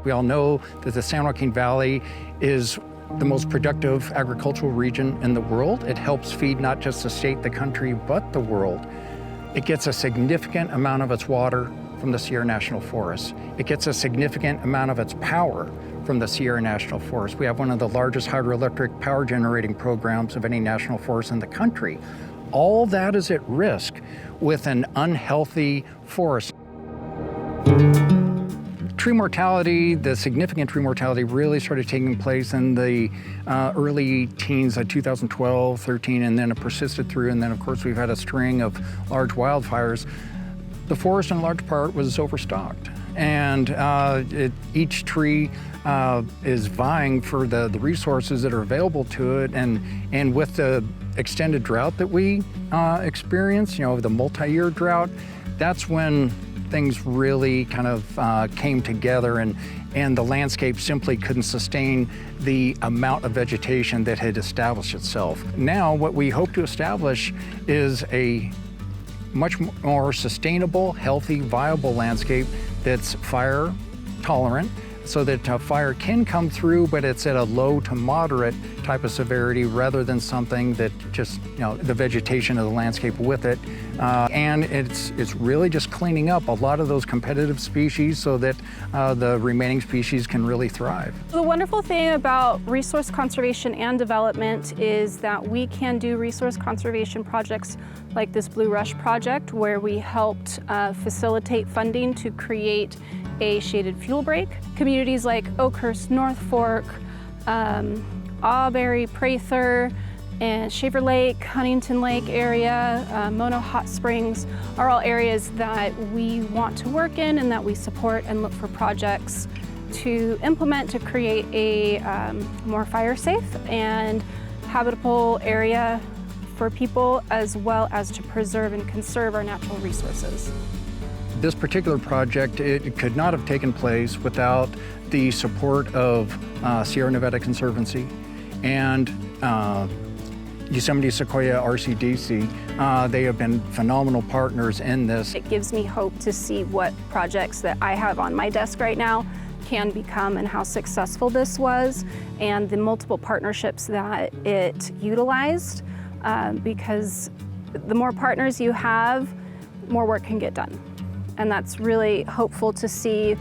We all know that the San Joaquin Valley is the most productive agricultural region in the world. It helps feed not just the state, the country, but the world. It gets a significant amount of its water from the Sierra National Forest. It gets a significant amount of its power from the Sierra National Forest. We have one of the largest hydroelectric power generating programs of any national forest in the country. All that is at risk with an unhealthy forest. Tree mortality, the significant tree mortality really started taking place in the early teens, like 2012, 13, and then it persisted through, and then of course we've had a string of large wildfires. The forest in large part was overstocked, and each tree is vying for the resources that are available to it, and with the extended drought that we experienced, the multi-year drought, that's when things really kind of came together, and the landscape simply couldn't sustain the amount of vegetation that had established itself. Now what we hope to establish is a much more sustainable, healthy, viable landscape that's fire tolerant, so that fire can come through, but it's at a low to moderate type of severity rather than something that just, the vegetation of the landscape with it. And it's really just cleaning up a lot of those competitive species so that the remaining species can really thrive. The wonderful thing about resource conservation and development is that we can do resource conservation projects like this Blue Rush project, where we helped facilitate funding to create a shaded fuel break. Communities like Oakhurst, North Fork, Auberry, Prather, and Shaver Lake, Huntington Lake area, Mono Hot Springs are all areas that we want to work in and that we support and look for projects to implement to create a more fire safe and habitable area for people, as well as to preserve and conserve our natural resources. This particular project, it could not have taken place without the support of Sierra Nevada Conservancy and Yosemite Sequoia RCDC. They have been phenomenal partners in this. It gives me hope to see what projects that I have on my desk right now can become and how successful this was, and the multiple partnerships that it utilized, because the more partners you have, more work can get done. And that's really hopeful to see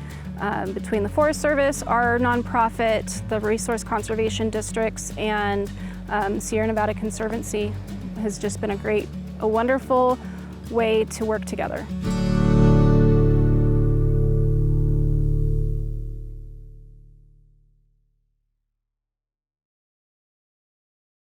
between the Forest Service, our nonprofit, the resource conservation districts, and Sierra Nevada Conservancy has just been a wonderful way to work together.